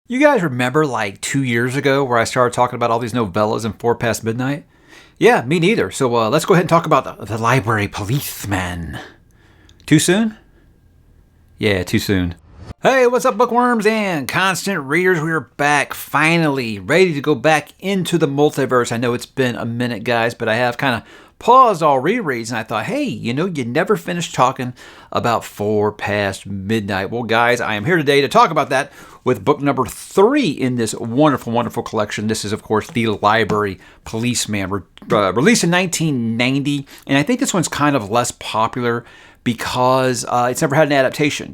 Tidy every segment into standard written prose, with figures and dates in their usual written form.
You guys remember like 2 years ago where I started talking about all these novellas in 4 past midnight? Yeah, me neither. So let's go ahead and talk about the Library Policeman. Too soon? Yeah, too soon. Hey, what's up, bookworms and constant readers? We are back, finally, ready to go back into the multiverse. I know it's been a minute, guys, but I have kind of paused all rereads, and I thought, hey, you never finished talking about 4 past midnight. Well, guys, I am here today to talk about that with book number 3 in this wonderful, wonderful collection. This is, of course, The Library Policeman, released in 1990, and I think this one's kind of less popular because it's never had an adaptation.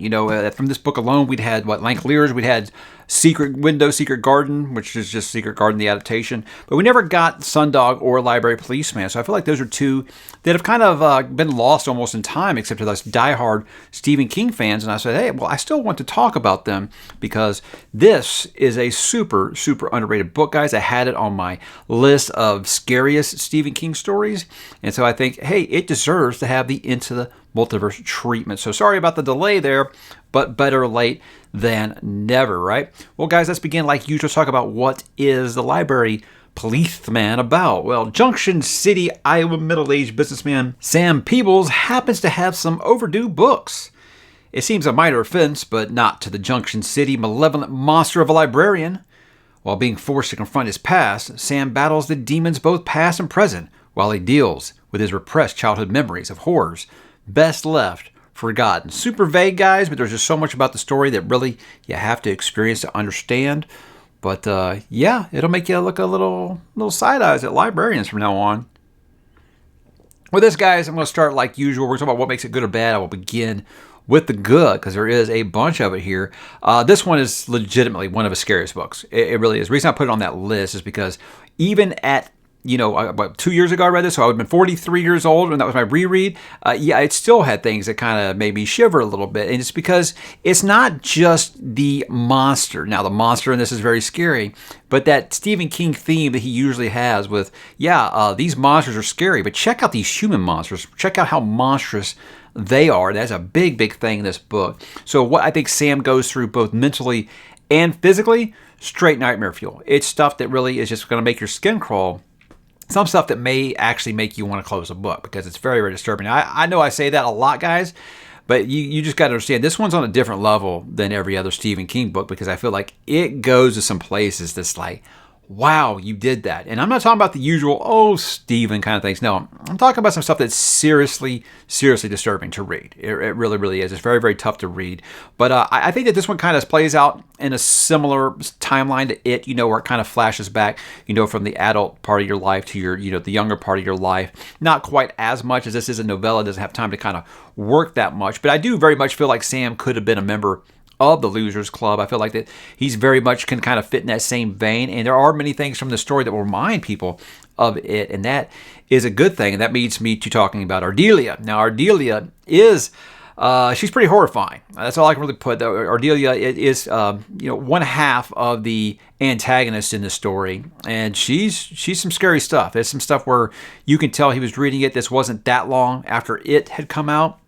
From this book alone, we'd had, ℙ𝕦𝕤𝕣𝕔𝕙𝕤, we'd had Secret Window, Secret Garden, which is just Secret Garden, the adaptation. But we never got Sundog or Library Policeman. So I feel like those are two that have kind of been lost almost in time, except for those diehard Stephen King fans. And I said, hey, well, I still want to talk about them because this is a super, super underrated book, guys. I had it on my list of scariest Stephen King stories. And so I think, hey, it deserves to have the Into the Multiverse treatment. So sorry about the delay there, but better late than never, right? Well, guys, let's begin like usual. Let's talk about what is the Library Policeman about. Well, Junction City, Iowa middle-aged businessman Sam Peebles happens to have some overdue books. It seems a minor offense, but not to the Junction City malevolent monster of a librarian. While being forced to confront his past, Sam battles the demons both past and present while he deals with his repressed childhood memories of horrors best left forgotten. Super vague, guys, but there's just so much about the story that really you have to experience to understand. But yeah, it'll make you look a little side eyes at librarians from now on. With this, guys, I'm going to start like usual. We're talking about what makes it good or bad. I will begin with the good because there is a bunch of it here. This one is legitimately one of the scariest books. It really is. The reason I put it on that list is because even at 2 years ago I read this, so I would have been 43 years old, and that was my reread. It still had things that kind of made me shiver a little bit, and it's because it's not just the monster. Now, the monster in this is very scary, but that Stephen King theme that he usually has with, these monsters are scary, but check out these human monsters. Check out how monstrous they are. That's a big, big thing in this book. So what I think Sam goes through both mentally and physically, straight nightmare fuel. It's stuff that really is just going to make your skin crawl. Some stuff that may actually make you want to close a book because it's very, very disturbing. I know I say that a lot, guys, but you just got to understand this one's on a different level than every other Stephen King book because I feel like it goes to some places that's like, wow, you did that. And I'm not talking about the usual, oh, Stephen kind of things. No, I'm talking about some stuff that's seriously, seriously disturbing to read. It really, really is. It's very, very tough to read. But I think that this one kind of plays out in a similar timeline to it, where it kind of flashes back, from the adult part of your life to your, the younger part of your life. Not quite as much as this is a novella. It doesn't have time to kind of work that much. But I do very much feel like Sam could have been a member of the Losers Club. I feel like that he's very much can kind of fit in that same vein, and there are many things from the story that will remind people of it, and that is a good thing, and that leads me to talking about Ardelia. Now, Ardelia is she's pretty horrifying. That's all I can really put. Ardelia is one half of the antagonist in the story, and she's some scary stuff. There's some stuff where you can tell he was reading it. This wasn't that long after it had come out.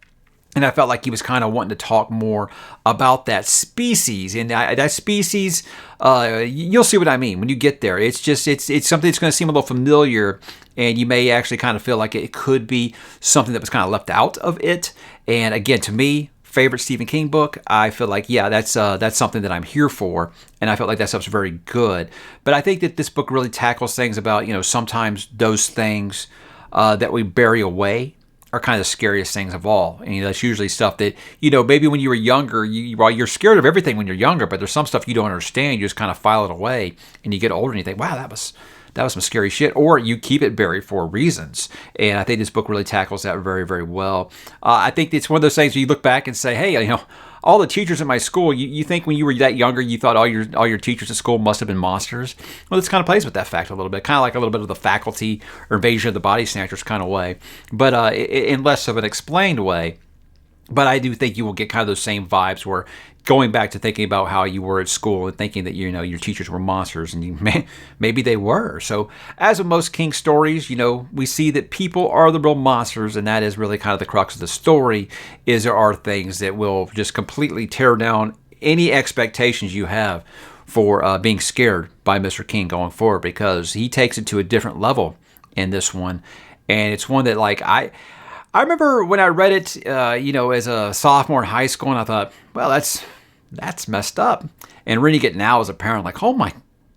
And I felt like he was kind of wanting to talk more about that species. And that species, you'll see what I mean when you get there. It's something that's going to seem a little familiar. And you may actually kind of feel like it could be something that was kind of left out of it. And again, to me, favorite Stephen King book, I feel like, that's something that I'm here for. And I felt like that stuff's very good. But I think that this book really tackles things about, sometimes those things that we bury away are kind of the scariest things of all. And that's usually stuff that, maybe when you were younger, while you're scared of everything when you're younger, but there's some stuff you don't understand, you just kind of file it away, and you get older and you think, wow, that was some scary shit, or you keep it buried for reasons. And I think this book really tackles that very, very well. I think it's one of those things where you look back and say, hey, all the teachers at my school, you think when you were that younger, you thought all your teachers at school must have been monsters. Well, this kind of plays with that fact a little bit, kind of like a little bit of the Faculty or Invasion of the Body Snatchers kind of way, but in less of an explained way. But I do think you will get kind of those same vibes where going back to thinking about how you were at school and thinking that, your teachers were monsters, and maybe they were. So as with most King stories, we see that people are the real monsters, and that is really kind of the crux of the story, is there are things that will just completely tear down any expectations you have for being scared by Mr. King going forward, because he takes it to a different level in this one. And it's one that, like, I remember when I read it, as a sophomore in high school, and I thought, well, that's messed up. And reading it now as a parent, like, oh my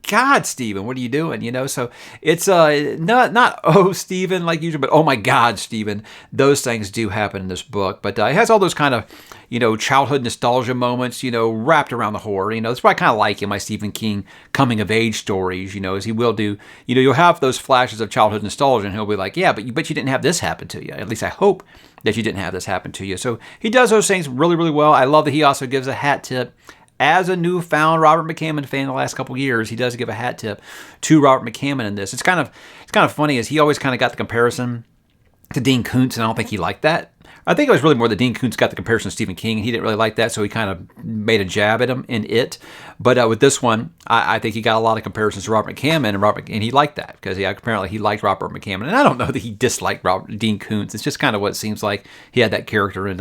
God, Stephen, what are you doing? So it's not oh, Stephen, like usual, but oh my God, Stephen. Those things do happen in this book, but it has all those kind of childhood nostalgia moments, wrapped around the horror. That's what I kind of like in my Stephen King coming of age stories. As he will do. You'll have those flashes of childhood nostalgia, and he'll be like, yeah, but you didn't have this happen to you. At least I hope that you didn't have this happen to you. So he does those things really, really well. I love that he also gives a hat tip. As a newfound Robert McCammon fan the last couple years, he does give a hat tip to Robert McCammon in this. It's kind of funny, as he always kind of got the comparison to Dean Koontz, and I don't think he liked that. I think it was really more that Dean Koontz got the comparison to Stephen King, and he didn't really like that, so he kind of made a jab at him in it. But with this one, I think he got a lot of comparisons to Robert McCammon, and he liked that, because apparently he liked Robert McCammon. And I don't know that he disliked Dean Koontz. It's just kind of what it seems like. He had that character in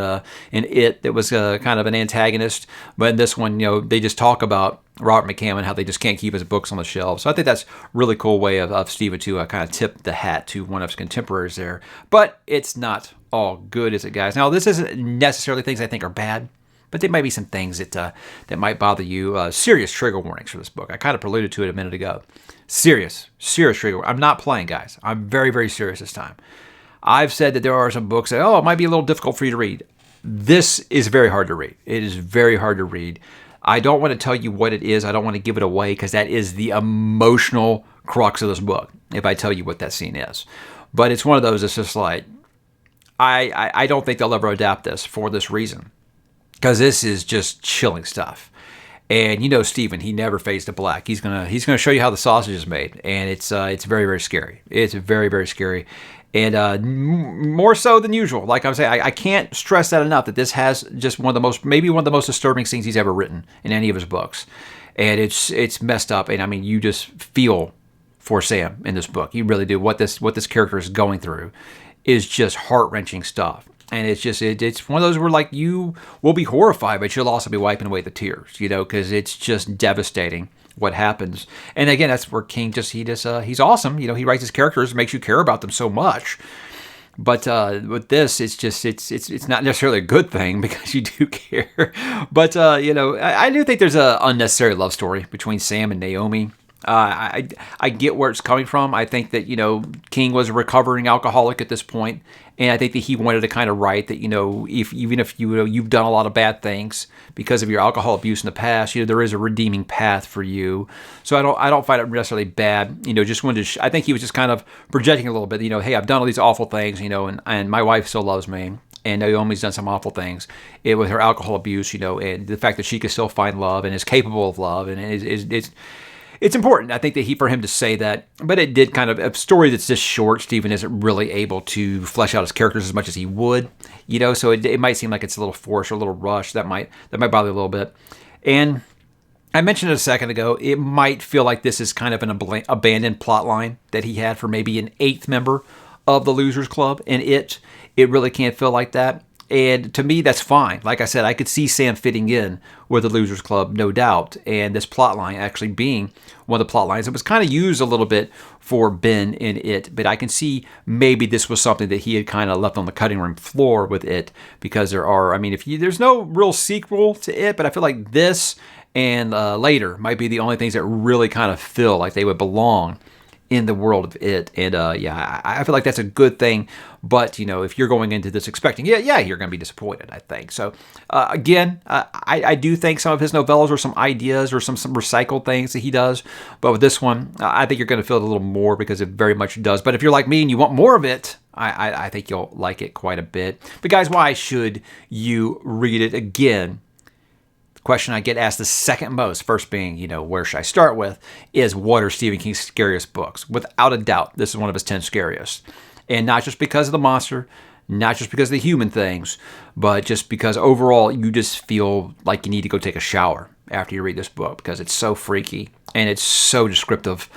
it that was kind of an antagonist. But in this one, they just talk about Robert McCammon, how they just can't keep his books on the shelf. So I think that's a really cool way of Stephen to kind of tip the hat to one of his contemporaries there. But it's not all good, is it, guys? Now, this isn't necessarily things I think are bad, but there might be some things that might bother you. Serious trigger warnings for this book. I kind of preluded to it a minute ago. Serious trigger. I'm not playing, guys. I'm very, very serious this time. I've said that there are some books that, it might be a little difficult for you to read. This is very hard to read. It is very hard to read. I don't want to tell you what it is. I don't want to give it away, because that is the emotional crux of this book, if I tell you what that scene is. But it's one of those that's just like, I don't think they'll ever adapt this for this reason, because this is just chilling stuff. And Stephen, he never fades to black. He's gonna show you how the sausage is made, and it's very, very scary. It's very, very scary, and more so than usual. Like I'm saying, I can't stress that enough, that this has just maybe one of the most disturbing scenes he's ever written in any of his books, and it's messed up. And I mean, you just feel for Sam in this book. You really do. What this character is going through is just heart-wrenching stuff. And it's one of those where, like, you will be horrified, but you'll also be wiping away the tears, because it's just devastating what happens. And again, that's where King he's awesome. He writes his characters, makes you care about them so much. But with this, it's not necessarily a good thing, because you do care. But I do think there's an unnecessary love story between Sam and Naomi. I get where it's coming from. I think that, King was a recovering alcoholic at this point, and I think that he wanted to kind of write that, even if you've done a lot of bad things because of your alcohol abuse in the past, there is a redeeming path for you. So I don't find it necessarily bad. Just wanted to. I think he was just kind of projecting a little bit. Hey, I've done all these awful things. And my wife still loves me. And Naomi's done some awful things with her alcohol abuse. And the fact that she can still find love and is capable of love, and it's important, I think, for him to say that. But it did kind of, a story that's just short, Stephen isn't really able to flesh out his characters as much as he would, so it might seem like it's a little forced or a little rushed. That might bother a little bit. And I mentioned it a second ago, it might feel like this is kind of an abandoned plot line that he had for maybe an 8th member of the Losers Club, and it really can't feel like that. And to me, that's fine. Like I said, I could see Sam fitting in with the Losers Club, no doubt. And this plot line actually being one of the plot lines. It was kind of used a little bit for Ben in it, but I can see maybe this was something that he had kind of left on the cutting room floor with it, because there's no real sequel to it, but I feel like this and later might be the only things that really kind of feel like they would belong in the world of it. And I feel like that's a good thing. But if you're going into this expecting, you're going to be disappointed, I think. So again, I do think some of his novellas are some ideas or some recycled things that he does. But with this one, I think you're going to feel it a little more, because it very much does. But if you're like me and you want more of it, I think you'll like it quite a bit. But guys, why should you read it? Again, question I get asked the second most, first being, where should I start with, is what are Stephen King's scariest books? Without a doubt, this is one of his 10 scariest. And not just because of the monster, not just because of the human things, but just because overall you just feel like you need to go take a shower after you read this book, because it's so freaky and it's so descriptive.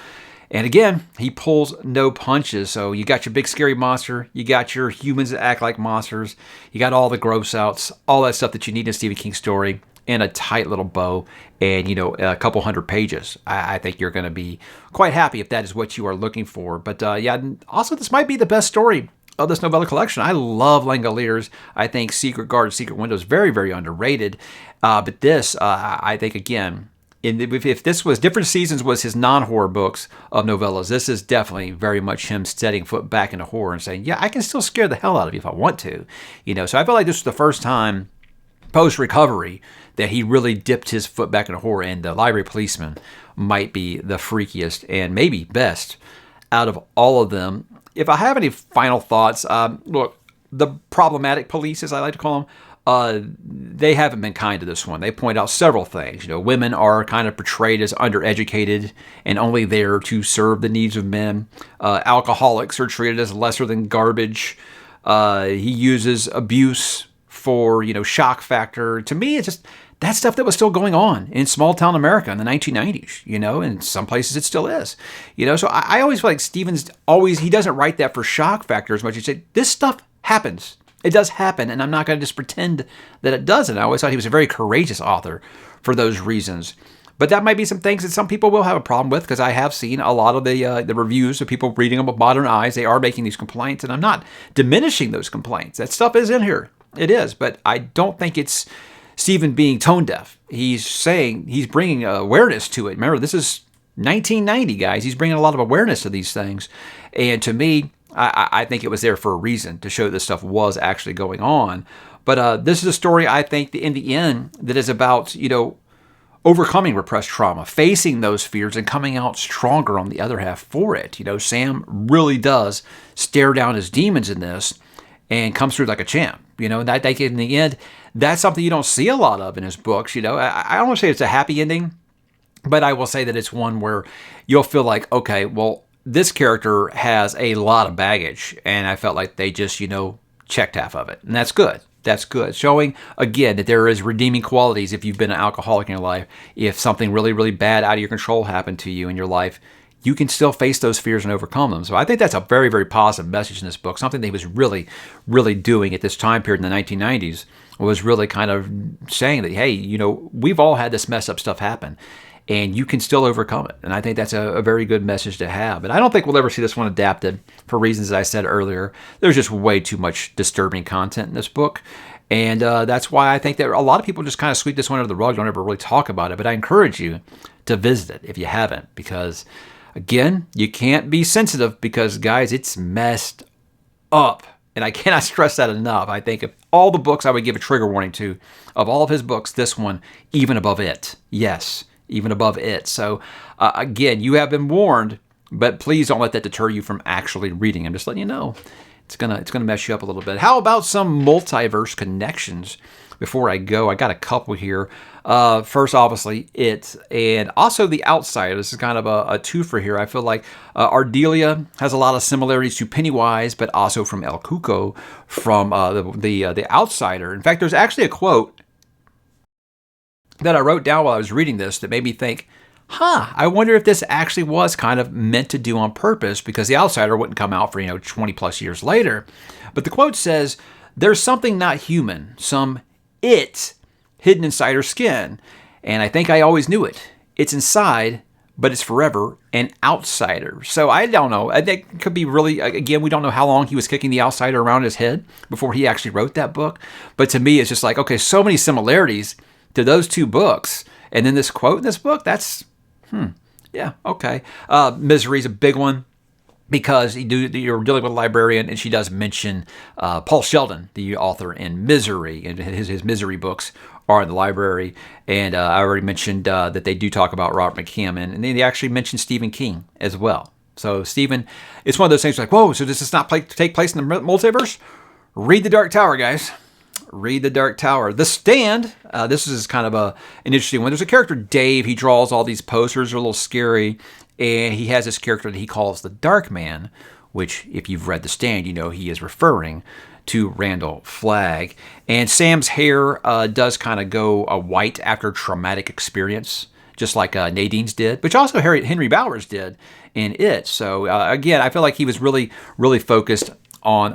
And again, he pulls no punches. So you got your big scary monster, you got your humans that act like monsters, you got all the gross outs, all that stuff that you need in a Stephen King story. in a tight little bow and, a couple hundred pages. I think you're going to be quite happy if that is what you are looking for. But yeah, also this might be the best story of this novella collection. I love ℓ𝕬𝕣𝕠𝕜𝕤. I think Secret Guard, Secret Window is very, very underrated. But this, I think, again, if this was Different Seasons was his non-horror books of novellas, this is definitely very much him setting foot back into horror and saying, yeah, I can still scare the hell out of you if I want to. So I feel like this was the first time post-recovery that he really dipped his foot back into horror, and the Library Policeman might be the freakiest and maybe best out of all of them. If I have any final thoughts, look, the problematic police, as I like to call them, they haven't been kind to this one. They point out several things. Women are kind of portrayed as undereducated and only there to serve the needs of men. Alcoholics are treated as lesser than garbage. He uses abuse for, shock factor. To me, it's just that stuff that was still going on in small town America in the 1990s, in some places it still is. So I always feel like Stevens he doesn't write that for shock factor as much as he said, this stuff happens. It does happen, and I'm not going to just pretend that it doesn't. I always thought he was a very courageous author for those reasons. But that might be some things that some people will have a problem with, because I have seen a lot of the reviews of people reading them with modern eyes. They are making these complaints, and I'm not diminishing those complaints. That stuff is in here. It is, but I don't think it's Stephen being tone deaf. He's bringing awareness to it. Remember, this is 1990, guys. He's bringing a lot of awareness to these things. And to me, I think it was there for a reason, to show this stuff was actually going on. But this is a story, I think, in the end, that is about, overcoming repressed trauma, facing those fears, and coming out stronger on the other half for it. Sam really does stare down his demons in this and comes through like a champ. And I think in the end, that's something you don't see a lot of in his books. I don't want to say it's a happy ending, but I will say that it's one where you'll feel like, okay, well, this character has a lot of baggage, and I felt like they just, checked half of it. And that's good. That's good. Showing, again, that there is redeeming qualities if you've been an alcoholic in your life. If something really, really bad out of your control happened to you in your life, you can still face those fears and overcome them. So I think that's a very, very positive message in this book. Something that he was really, really doing at this time period in the 1990s was really kind of saying that, hey, we've all had this messed up stuff happen, and you can still overcome it. And I think that's a very good message to have. But I don't think we'll ever see this one adapted for reasons that I said earlier. There's just way too much disturbing content in this book. And that's why I think that a lot of people just kind of sweep this one under the rug, don't ever really talk about it. But I encourage you to visit it if you haven't. Because, again, you can't be sensitive because, guys, it's messed up. And I cannot stress that enough. I think of all the books I would give a trigger warning to, of all of his books, this one, even above it. Yes. Even above it. So, again, you have been warned, but please don't let that deter you from actually reading. I'm just letting you know. It's gonna mess you up a little bit. How about some Multiverse Connections? Before I go, I got a couple here. First, obviously, It, and also The Outsider. This is kind of a twofer here. I feel like Ardelia has a lot of similarities to Pennywise, but also from El Cuco, from the Outsider. In fact, there's actually a quote that I wrote down while I was reading this that made me think, I wonder if this actually was kind of meant to do on purpose, because The Outsider wouldn't come out for, 20 plus years later. But the quote says, there's something not human, some it hidden inside her skin. And I think I always knew it. It's inside, but it's forever an outsider. So I don't know. I think it could be really, again, we don't know how long he was kicking The Outsider around his head before he actually wrote that book. But to me, it's just like, okay, so many similarities to those two books, and then this quote in this book, that's, yeah, okay. Misery's a big one, because you're dealing with a librarian, and she does mention Paul Sheldon, the author in Misery, and his Misery books are in the library. And I already mentioned that they do talk about Robert McKim, and they actually mention Stephen King as well. So Stephen, it's one of those things like, whoa, so does this not take place in the multiverse? Read The Dark Tower, guys. Read The Dark Tower. The Stand, this is kind of an interesting one. There's a character, Dave. He draws all these posters. They're a little scary. And he has this character that he calls the Dark Man, which, if you've read The Stand, you know he is referring to Randall Flagg. And Sam's hair does kind of go white after traumatic experience, just like Nadine's did, which also Henry Bowers did in It. So, again, I feel like he was really, really focused on